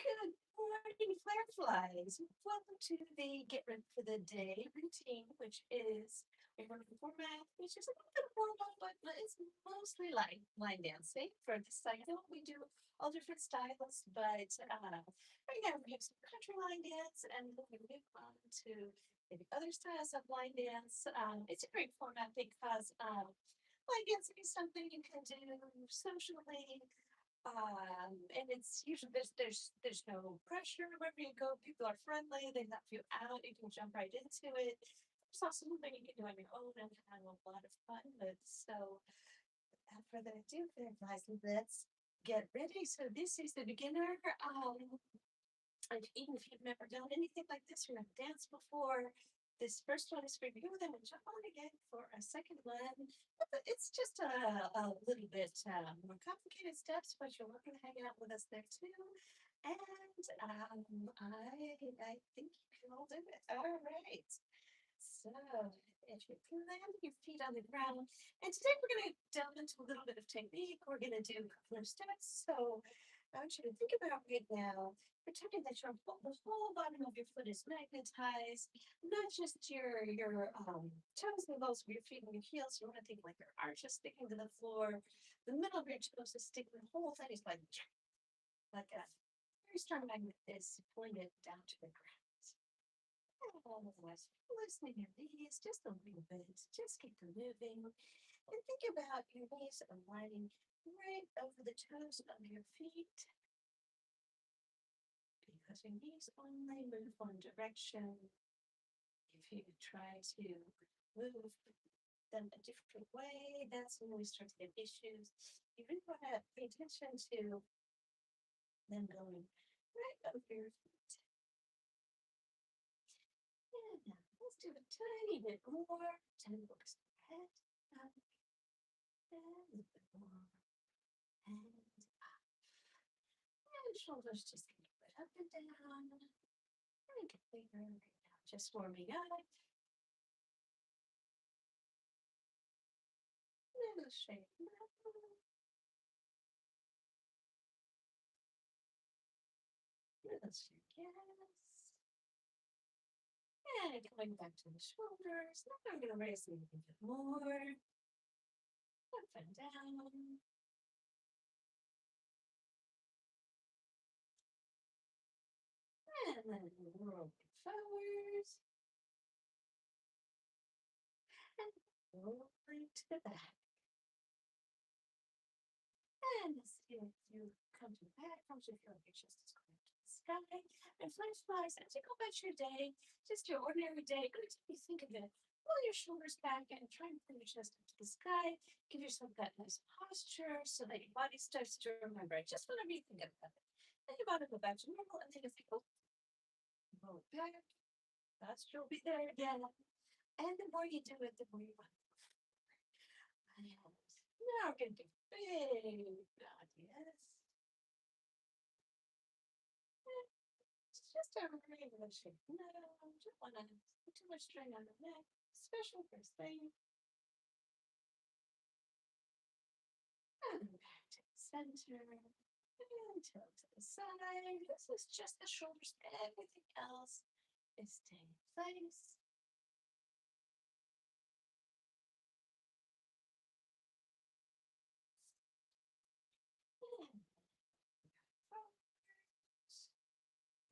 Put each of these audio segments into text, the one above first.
Good morning, fireflies. Welcome to the Get Ready for the Day routine, which is a running format, which is a little bit formal, but it's mostly like line dancing. For this cycle, we do all different styles, but right now we have some country line dance, and then we move on to maybe other styles of line dance. It's a great format because line dancing is something you can do socially, and it's usually there's no pressure wherever you go. People are friendly. They let you out. You can jump right into it. It's also something you can do on your own and have a lot of fun with. So, without further ado, guys, let's get ready. So, this is the beginner. And even if you've never done anything like this or never danced before, this first one is for you. Then we'll jump on again for a second one. But it's just a little bit more complicated steps, but you're welcome to hang out with us there too. And I think you can all do it. All right. So if you plant your feet on the ground, and today we're going to delve into a little bit of technique. We're going to do a couple of steps. So I want you to think about right now, pretending that the whole bottom of your foot is magnetized, not just your toes and balls of your feet and your heels. You want to think like your arch is sticking to the floor, the middle of your toes is sticking. The whole thing is like a very strong magnet is pulling it down to the ground. Otherwise, loosening your knees just a little bit. Just keep them moving. And think about your knees aligning right over the toes of your feet because your knees only move one direction. If you try to move them a different way, that's when we start to get issues. You really want to pay attention to them going right over your feet. And now let's do a tiny bit more. 10 looks ahead, up, and a little bit more. And up. And shoulders just a little bit up and down. And get bigger right now. Just warming up. And straighten up. Release your gas. And going back to the shoulders. Now I'm going to raise them a little bit more. Up and down. And then roll forward. And rolling to the back. And as you come to the back, come to feel like your chest is going to the sky. And flies, as you go about your day, just your ordinary day, go to be think of it. Pull your shoulders back and try and pull your chest up to the sky. Give yourself that nice posture so that your body starts to remember it. Just whenever you think about it. Think about it, go back to normal, and then you think, oh, roll it back. Posture will be there again. And the more you do it, the more you want to. And now we're going to do big God, yes. It's just a regular shape. No, don't want to put too much strain on the neck, especially first thing. And back to the center. And tilt to the side. This is just the shoulders. Everything else is staying in place.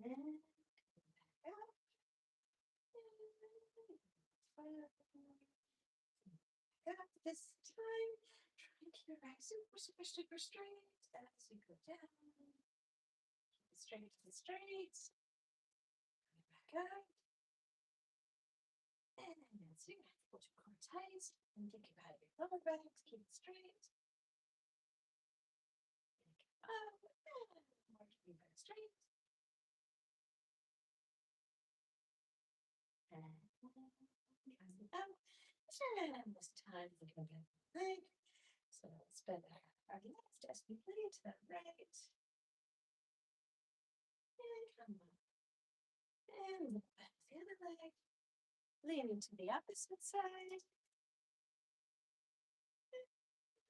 And back up. And up this time. Try and keep your back super, super, super straight as you go down. Keep it straight to the straight. Back up. And then so you have to hold your core tight and think about your lower back to keep it straight. Up and more keeping back straight. And out. And this time we're going to get the leg. So let's bend our left as we lean to the right. And come up. And look back to the other leg. Leaning to the opposite side.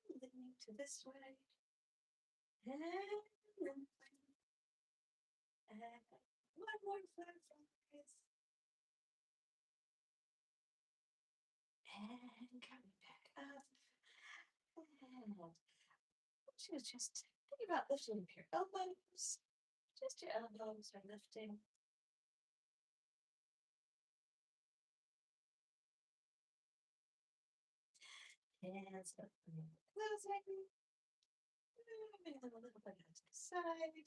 Leaning to this way. And then And one more flat flies. And coming back up. And just think about lifting your elbows. Just your elbows are lifting. Hands up and closing. Moving them a little bit out to the side.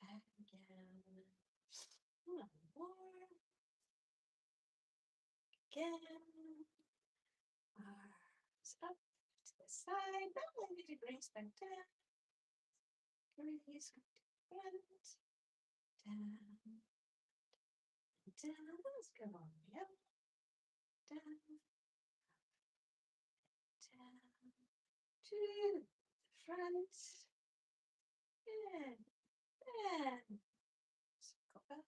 And again. One more. Again. Arms up to the side. About 90 degrees back down. Release to the front. Down. Down. Let's go on the up. Down. Down. To the front. And then circle back.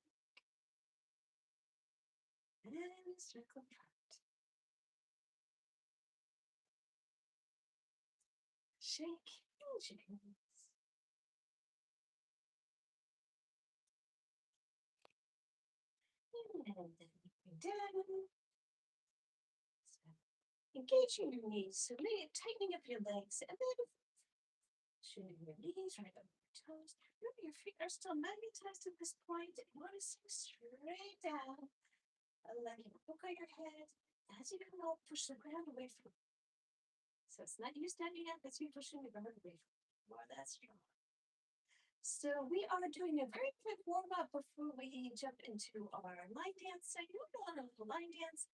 And circle front. Shake engines. And then moving down. So engaging your knees. So maybe tightening up your legs and then shooting your knees right up your toes. Remember your feet are still magnetized at this point. You want to sink straight down. Let your hook on your head. As you come up, push the ground away from you. So it's not you standing up, it's you pushing the ground away from you. More that strong. So we are doing a very quick warm up before we jump into our line dance. So you go on a little line dance,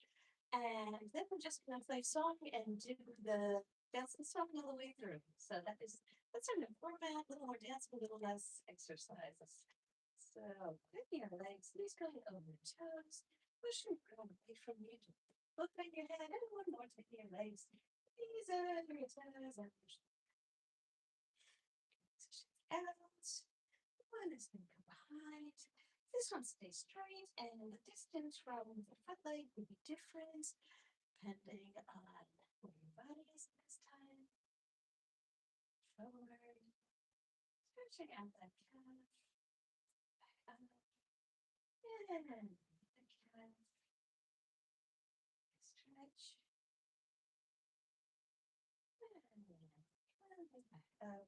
and then we're just gonna play song and do the dancing song all the way through. So that's our new format, a little more dancing, a little less exercises. So with your legs, knees going over your toes, push your ground away from you. Look on your head, and one more to your legs. Knees over your toes and push out. One is going to go behind. This one stays straight, and the distance from the front leg will be different depending on where your body is at this time. Forward, stretching out that calf, back up, and the calf, stretch, and coming back up.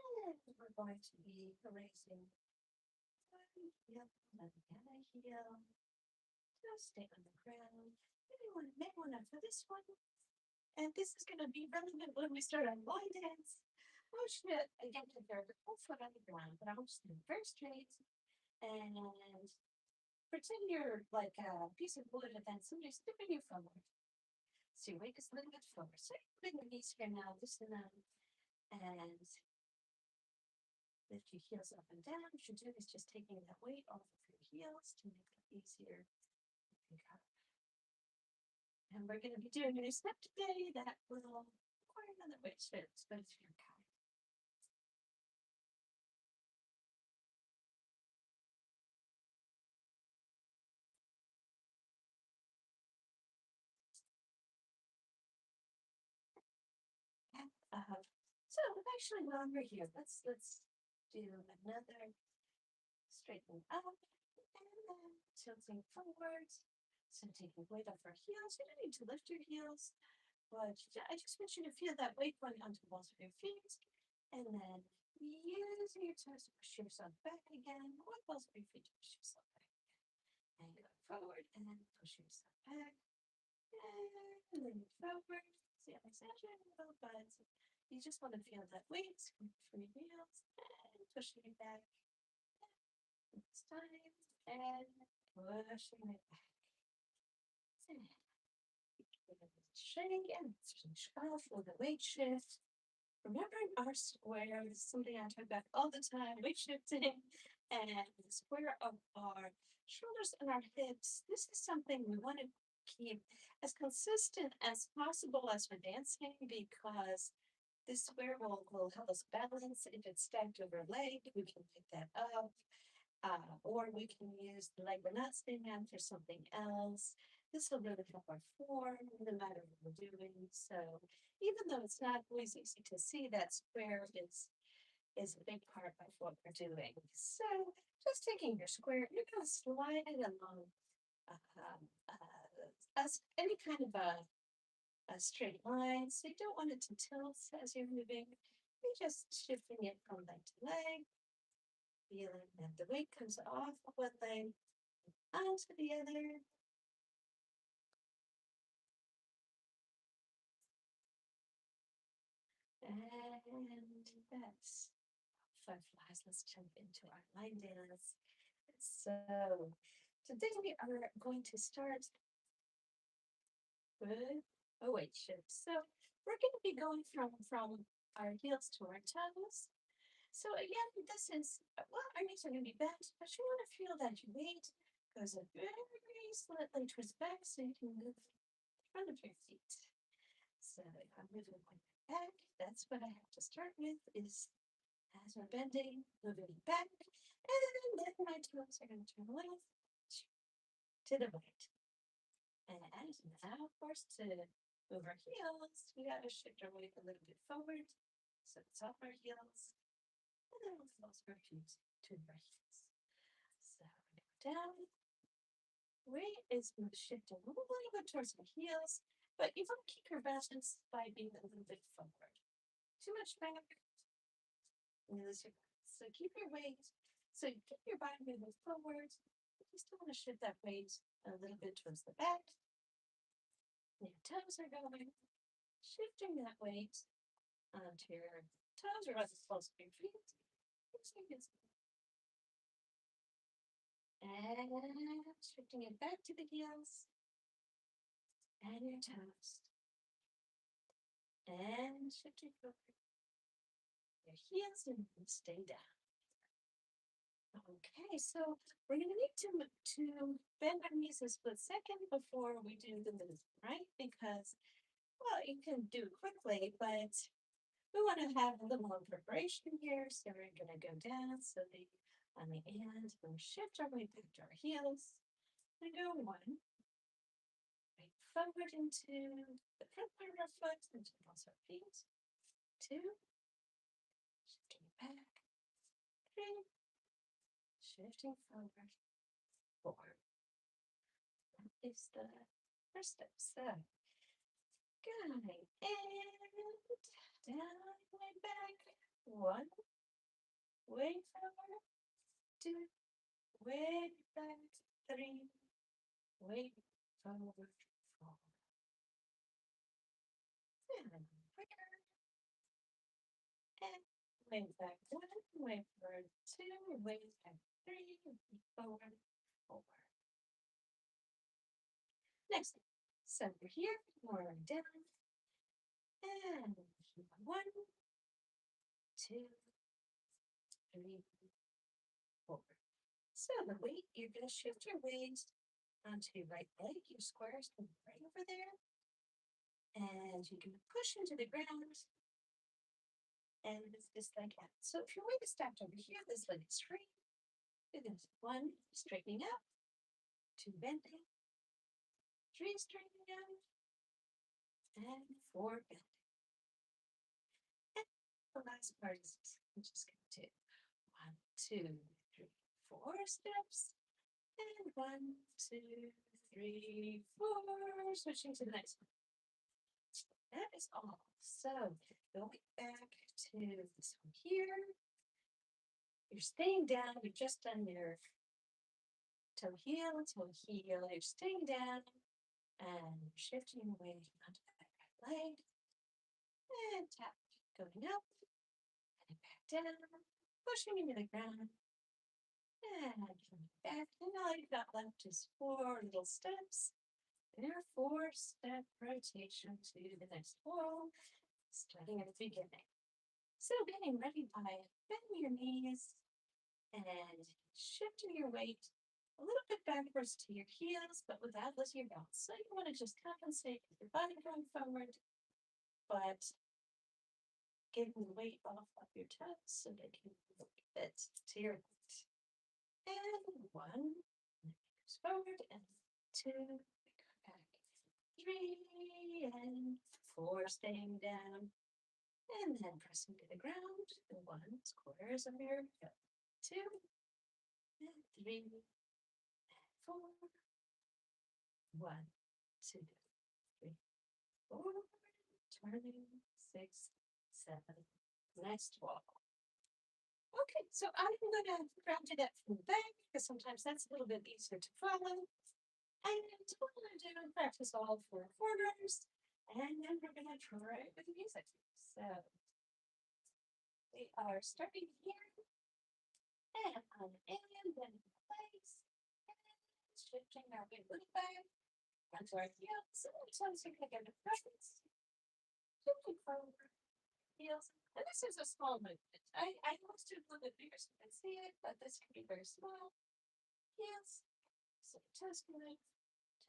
And we're going to be raising one heel, another heel. Just stay on the ground. Maybe one make one up for this one. And this is going to be relevant when we start our line dance. Motion it again to the whole foot on the ground, but I want you to be very straight and pretend you're like a piece of wood and then somebody's tipping you forward. So your weight is a little bit forward. So you're putting your knees here now, loosen them, and lift your heels up and down. What you're doing is just taking that weight off of your heels to make it easier to pick up. And we're going to be doing a new step today that will require another weight shift, but it's your calf. So actually, while we're here, let's do another straighten up and then tilting forward. So taking weight off our heels. You don't need to lift your heels, but I just want you to feel that weight going onto the balls of your feet, and then using your toes to push yourself back again, or balls of your feet to push yourself back again, and go forward, and then push yourself back, and then forward. See how exaggerate a little, but you just want to feel that weight from your heels and pushing it back. This time, and pushing it back. Shake and switch off with a weight shift. Remembering our square, this is something I talk about all the time, weight shifting, and the square of our shoulders and our hips. This is something we want to keep as consistent as possible as we're dancing because this square will help us balance. If it's stacked over a leg, we can pick that up. Or we can use the leg we're not sitting on for something else. This will really help our form, no matter what we're doing. So even though it's not always easy to see, that square is is a big part of what we're doing. So just taking your square, you're going to slide it along any kind of a straight line. So you don't want it to tilt as you're moving. You're just shifting it from leg to leg, feeling that the weight comes off of one leg onto the other. And that's fireflies. Let's jump into our line dance. So today we are going to start with a weight shift. So we're going to be going from our heels to our toes. So again, this is, well, our knees are going to be bent, but you want to feel that your weight goes very slightly towards back so you can move the front of your feet. So if I'm moving my back, that's what I have to start with is as we're bending, moving back, and then my toes are going to turn left to the right. And now, of course, to move our heels, we got to shift our weight a little bit forward. So it's off our heels. And then we'll close our feet to our heels. So we go down. Weight is shifting a little bit towards our heels, but you want to keep your balance by being a little bit forward. Too much back, you lose your balance. So keep your weight. So you keep your body moving forward. You still want to shift that weight a little bit towards the back. Your toes are going. Shifting that weight onto your toes or as close to your feet. And shifting it back to the heels and your toes. And shifting forward. Your heels and stay down. Okay, so we're going to need to bend our knees a split second before we do the movement, right? Because, well, you can do it quickly, but we want to have a little more preparation here. So we're going to go down. So on the end, we'll shift our weight back to our heels and go one. Right forward into the front part of our foot, into both our feet. Two. Shifting it back. Three. Shifting forward. Four. That is the first step. So, good. And down, way back. One. Way forward. Two. Way back. Three. Way forward. Four. And quicker. And way back. One. Way forward. Two. Way back. Three. Forward. Four. Next. So we're here. We're down. And one. Two. Three. Four. So the weight, you're going to shift your weight onto your right leg. Your squares can be right over there. And you can push into the ground. And it's this leg out. So if your weight is stacked over here, this leg is straight. You're going to one, straightening up. Two, bending. Three, straightening out. And four, bending. And the last part is just going to do 1, 2, 3, 4 steps. And 1, 2, 3, 4. Switching to the next one. That is all. So going back to this one here. You're staying down. You've just done your toe heel, You're staying down and shifting your weight onto the right leg. And tap, going up and back down, pushing into the ground. And coming back. And all you've got left is 4 little steps. There are 4-step rotation to the next wall, starting at the beginning. So getting ready by bending your knees and shifting your weight a little bit backwards to your heels, but without losing your balance. So you want to just compensate with your body going forward, but getting the weight off of your toes so they can fit to your feet. And 1, goes forward, and 2, we go back. 3 and 4, staying down. And then pressing to the ground. 1 quarters under your hip. 2 and 3 and 4. 1, 2, 3, 4. Turning 6, 7. Next wall. Okay, so I'm gonna round it up from the back because sometimes that's a little bit easier to follow. And we're gonna do practice all 4 quarters, and then we're gonna try with music. So we are starting here, and on and then place, and shifting our big booty back onto our heels. Sometimes you're gonna get a preference. Shifting forward, heels. And this is a small movement. I always do a little bit bigger so you can see it, but this can be very small. Heels. So the toes can move,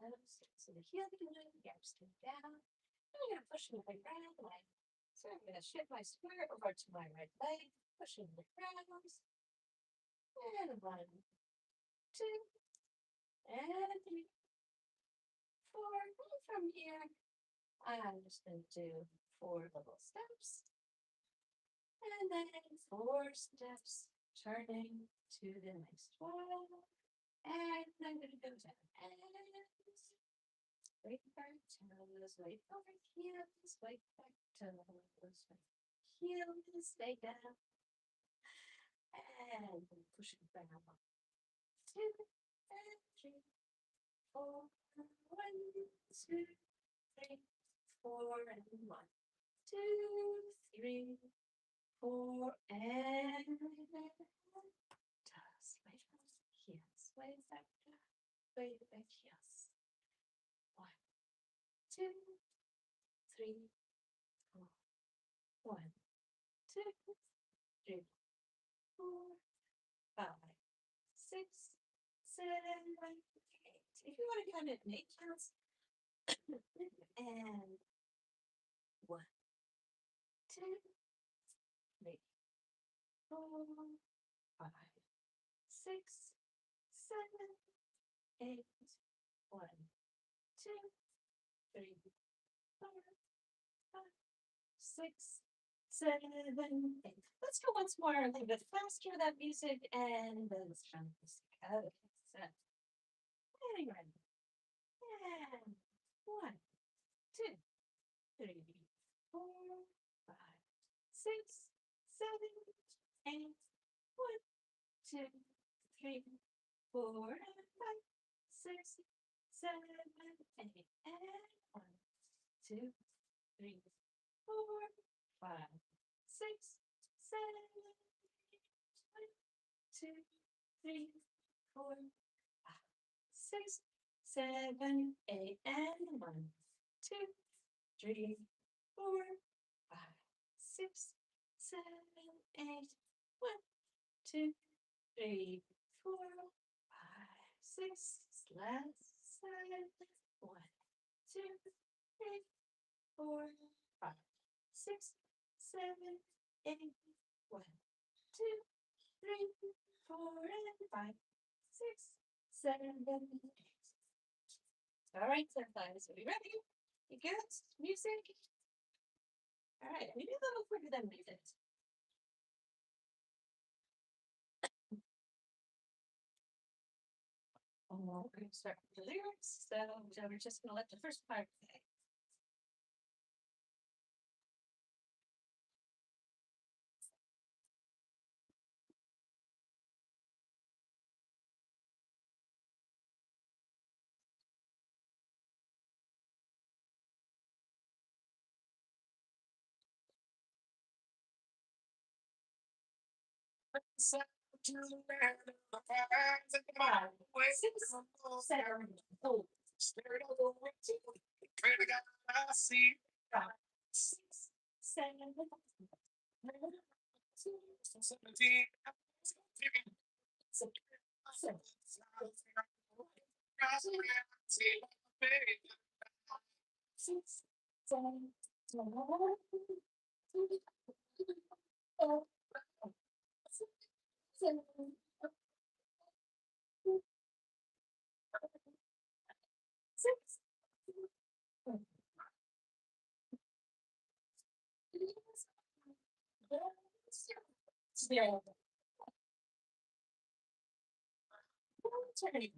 toes. So the heel can move, the arms can down. And I'm gonna push my right leg. So I'm gonna shift my square over to my right leg, pushing the ground. And 1, 2, and 3, 4. And from here, I'm just gonna do 4 little steps. And then 4 steps, turning to the next wall. And I'm gonna go down and wait back toes, wait over heels, wait back toes, wait heels, stay down. And push it down. 2 and 3, 4. 1, 2, 3, 4, and 1, 2, 3, 4, and toes, wait back, heels, wait back, wait back, heels. 1, 2, 3, 4. 1, 2, 3, 4, 5, 6, 7, 8. If you want to count it in 8 counts, and 1, 2, 3, 4, 5, 6, 7, 8. 1, 2, 3, 4, 5, 6, 7, 8. Let's go once more a little bit faster with that music, and then let's try the music. Okay, so getting ready. And 1, 2, 3, 4, 5, 6, 7, 8. 1, 2, 3, 4, and 5, 6, 7, 8. And 1, 2, 3, 4, 5, 6, 7, 8. 1, 2, 3, 4, 5, 6, 7, 8. And 1, 2, 3, 4, 5, 6, 7, 8. 1, 2, 3, 4, 5, 6. Last side. 1, 2, 3, 4, 5, 6, 7, 8. 1, 2, 3, 4, and 5, 6, 7, 8. All right, senpais, are we ready? You good? Music? All right, maybe a little quicker than we did. We're going to start with the lyrics, so we're just going to let the first part play. So, to the land of the fires and the highways, 6, 7, 8. Spirit of the wind, pray to God I see. 5, 6, 7, 17. 6, 7, 6. Yeah. Turning.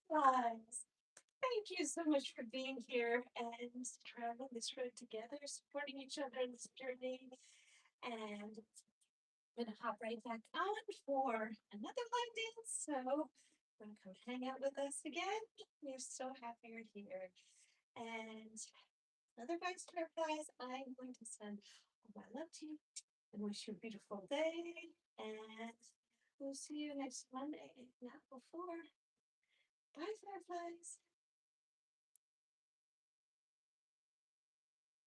Guys, thank you so much for being here and traveling this road together, supporting each other in this journey. And I'm gonna hop right back on for another line dance. So gonna come hang out with us again. We're so happy you're here. And otherwise, guys, I'm going to send all my love to you and wish you a beautiful day. And we'll see you next Monday, if not before. Bye, fireflies.